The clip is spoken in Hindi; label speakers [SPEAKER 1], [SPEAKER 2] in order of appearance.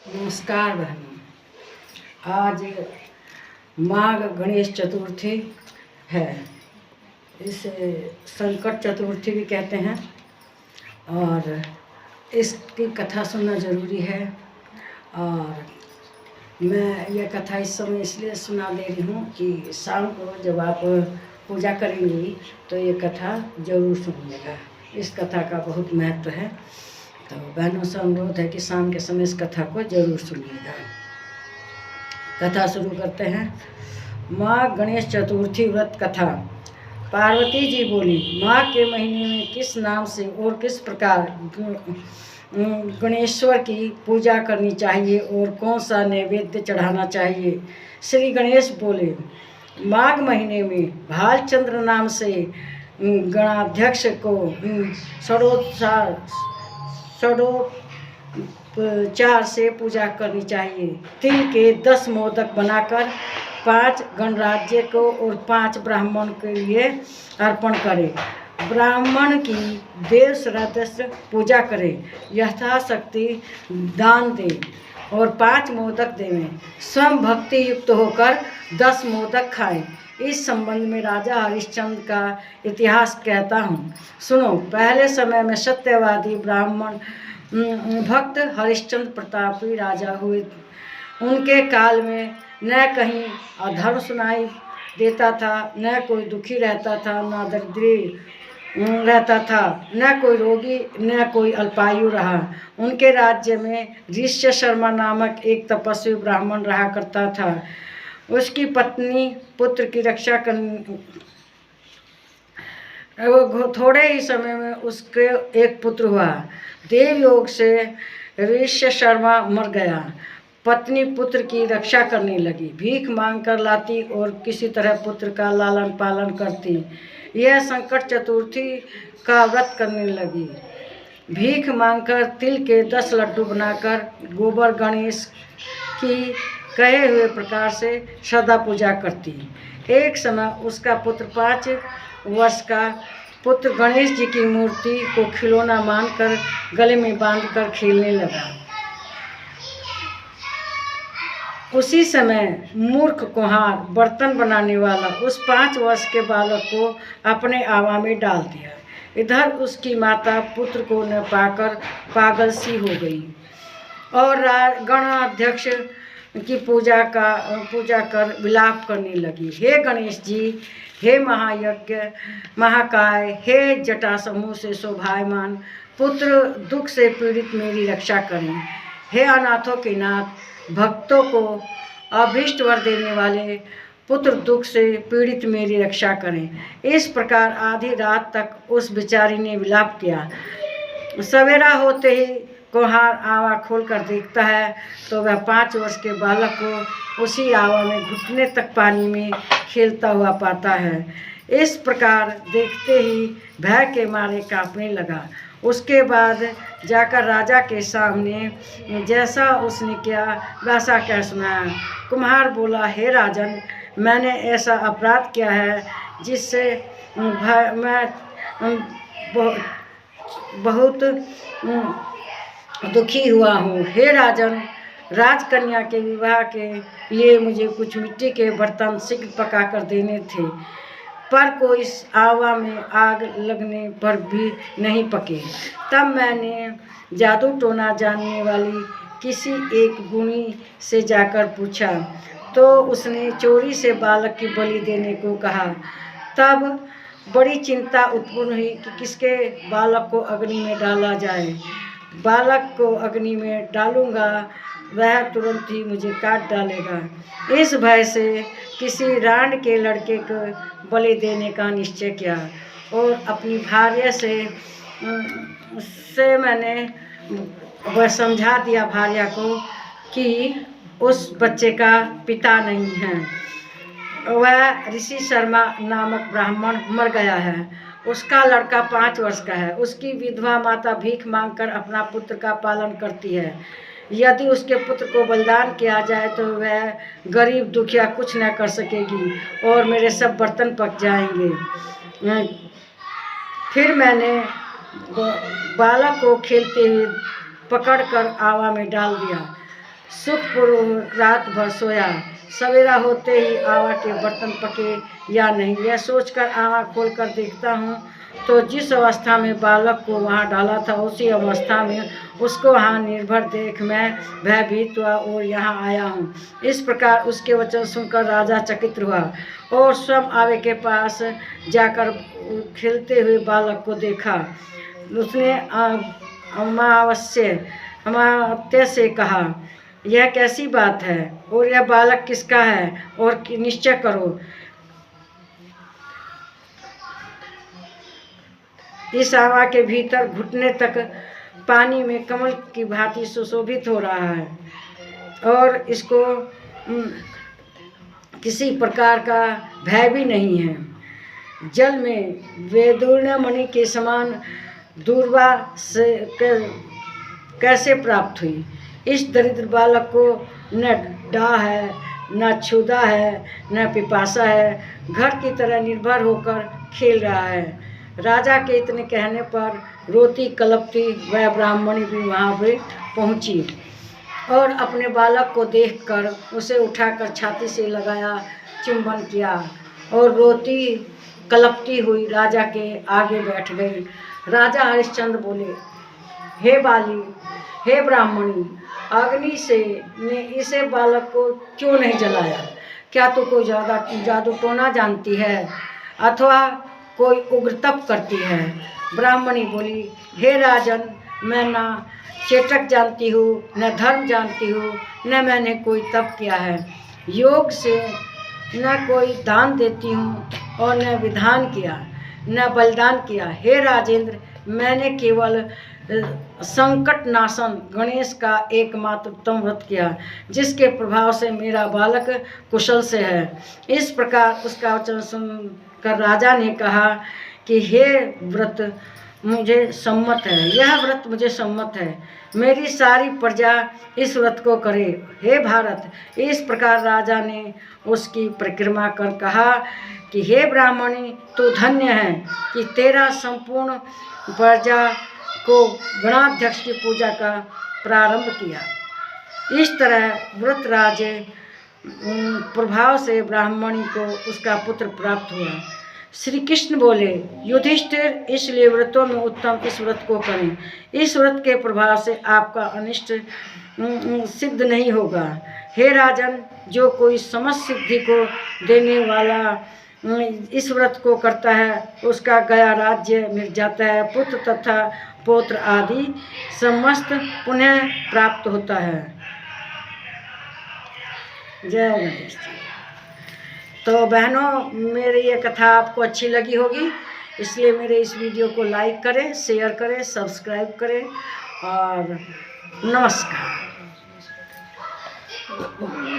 [SPEAKER 1] नमस्कार बहनों। आज माघ गणेश चतुर्थी है। इसे संकट चतुर्थी भी कहते हैं और इसकी कथा सुनना ज़रूरी है। और मैं यह कथा इस समय इसलिए सुना दे रही हूँ कि शाम को जब आप पूजा करेंगी तो ये कथा ज़रूर सुनिएगा। इस कथा का बहुत महत्व है, तो बहनों से अनुरोध है कि शाम के समय इस कथा को जरूर सुनिएगा। कथा शुरू करते हैं। माँ गणेश चतुर्थी व्रत कथा। पार्वती जी बोली, माँ के महीने में किस नाम से और किस प्रकार गणेश्वर की पूजा करनी चाहिए और कौन सा नैवेद्य चढ़ाना चाहिए। श्री गणेश बोले, माघ महीने में भालचंद्र नाम से गणाध्यक्ष को षडोपचार से पूजा करनी चाहिए। तिल के 10 मोदक बनाकर 5 गणराज्य को और 5 ब्राह्मण के लिए अर्पण करें। ब्राह्मण की देव श्रद्धा से पूजा करें, यथाशक्ति दान दें और 5 मोदक देवें। स्वयं भक्ति युक्त होकर 10 मोदक खाएं। इस संबंध में राजा हरिश्चंद्र का इतिहास कहता हूँ, सुनो। पहले समय में सत्यवादी ब्राह्मण भक्त हरिश्चंद्र प्रतापी राजा हुए। उनके काल में न कहीं अधर्म सुनाई देता था, न कोई दुखी रहता था, न दरिद्री रहता था, न कोई रोगी, न कोई अल्पायु रहा। उनके राज्य में ऋष्य शर्मा नामक एक तपस्वी ब्राह्मण रहा करता था। उसकी पत्नी पुत्र की रक्षा थोड़े ही समय में उसके एक पुत्र हुआ। देवयोग से ऋष्य शर्मा मर गया। पत्नी पुत्र की रक्षा करने लगी, भीख मांग कर लाती और किसी तरह पुत्र का लालन पालन करती। यह संकट चतुर्थी का व्रत करने लगी। भीख मांगकर तिल के 10 लड्डू बनाकर गोबर गणेश की कहे हुए प्रकार से सदा पूजा करती। एक समय उसका पुत्र 5 वर्ष का पुत्र गणेश जी की मूर्ति को खिलौना मानकर गले में बांधकर खेलने लगा। उसी समय मूर्ख कुम्हार बर्तन बनाने वाला उस 5 वर्ष के बालक को अपने आवा में डाल दिया। इधर उसकी माता पुत्र को न पाकर पागल सी हो गई और गणाध्यक्ष की पूजा कर विलाप करने लगी। हे गणेश जी, हे महायज्ञ महाकाय, हे जटा समूह से शोभायमान पुत्र, दुख से पीड़ित मेरी रक्षा करें। हे अनाथों के नाथ, भक्तों को अभीष्ट वर देने वाले पुत्र, दुख से पीड़ित मेरी रक्षा करें। इस प्रकार आधी रात तक उस बेचारी ने विलाप किया। सवेरा होते ही कुम्हार आवा खोलकर देखता है तो वह 5 वर्ष के बालक को उसी आवा में घुटने तक पानी में खेलता हुआ पाता है। इस प्रकार देखते ही भय के मारे कांपने लगा। उसके बाद जाकर राजा के सामने जैसा उसने किया वैसा कह सुनाया। कुम्हार बोला, हे राजन, मैंने ऐसा अपराध किया है जिससे मैं बहुत दुखी हुआ हूँ। हे राजन, राजकन्या के विवाह के लिए मुझे कुछ मिट्टी के बर्तन शीघ्र पका कर देने थे, पर कोई इस आवा में आग लगने पर भी नहीं पके। तब मैंने जादू टोना जानने वाली किसी एक गुणी से जाकर पूछा तो उसने चोरी से बालक की बलि देने को कहा। तब बड़ी चिंता उत्पन्न हुई कि किसके बालक को अग्नि में डाला जाए। बालक को अग्नि में डालूंगा वह तुरंत ही मुझे काट डालेगा। इस भय से किसी रांड के लड़के को बलि देने का निश्चय किया और अपनी भार्या से मैंने वह समझा दिया भार्या को कि उस बच्चे का पिता नहीं है। वह ऋषि शर्मा नामक ब्राह्मण मर गया है। उसका लड़का 5 वर्ष का है। उसकी विधवा माता भीख मांगकर अपना पुत्र का पालन करती है। यदि उसके पुत्र को बलिदान किया जाए तो वह गरीब दुखिया कुछ न कर सकेगी और मेरे सब बर्तन पक जाएंगे। फिर मैंने बालक को खेलते हुए पकड़कर आवा में डाल दिया। सुखपूर्वक रात भर सोया। सवेरा होते ही आवा के बर्तन पके या नहीं, यह सोचकर आवा खोलकर देखता हूँ तो जिस अवस्था में बालक को वहाँ डाला था उसी अवस्था में उसको वहाँ निर्भर देख मैं भयभीत हुआ और यहाँ आया हूँ। इस प्रकार उसके वचन सुनकर राजा चकित हुआ और स्वयं आवे के पास जाकर खेलते हुए बालक को देखा। उसने अमावस्या से कहा, यह कैसी बात है और यह बालक किसका है और निश्चय करो। इस आवा के भीतर घुटने तक पानी में कमल की भांति सुशोभित हो रहा है और इसको किसी प्रकार का भय भी नहीं है। जल में वैदुर्य मणि के समान दूर्वा से कैसे प्राप्त हुई। इस दरिद्र बालक को न डाह है, न क्षुधा है, न पिपासा है, घर की तरह निर्भर होकर खेल रहा है। राजा के इतने कहने पर रोती कलपती वह ब्राह्मणी भी वहाँ पे पहुँची और अपने बालक को देखकर उसे उठाकर छाती से लगाया, चुंबन किया और रोती कलपती हुई राजा के आगे बैठ गई। राजा हरिश्चंद्र बोले, हे बाली, हे ब्राह्मणी, अग्नि से ने इसे बालक को क्यों नहीं जलाया? क्या तू कोई जादू टोना जानती है अथवा कोई उग्र तप करती है? ब्राह्मणी बोली, हे राजन, मैं ना चेटक जानती हूँ, न धर्म जानती हूँ, न मैंने कोई तप किया है। योग से न कोई दान देती हूँ और न विधान किया, न बलिदान किया। हे राजेंद्र, मैंने केवल संकट नाशन गणेश का एकमात्र उत्तम व्रत किया, जिसके प्रभाव से मेरा बालक कुशल से है। इस प्रकार उसका वचन सुनकर राजा ने कहा कि हे व्रत मुझे सम्मत है, यह व्रत मुझे सम्मत है, मेरी सारी प्रजा इस व्रत को करे। हे भारत, इस प्रकार राजा ने उसकी परिक्रमा कर कहा कि हे ब्राह्मणी, तू धन्य है कि तेरा संपूर्ण प्रजा को गणाध्यक्ष की पूजा का प्रारंभ किया। इस तरह व्रतराज प्रभाव से ब्राह्मणी को उसका पुत्र प्राप्त हुआ। श्री कृष्ण बोले, युधिष्ठिर, इसलिए व्रतों में उत्तम इस व्रत को करें। इस व्रत के प्रभाव से आपका अनिष्ट सिद्ध नहीं होगा। हे राजन, जो कोई समस्त सिद्धि को देने वाला इस व्रत को करता है उसका गया राज्य मिल जाता है, पुत्र तथा पौत्र आदि समस्त पुण्य प्राप्त होता है। जय गणेश जी। तो बहनों, मेरी ये कथा आपको अच्छी लगी होगी, इसलिए मेरे इस वीडियो को लाइक करें, शेयर करें, सब्सक्राइब करें और नमस्कार।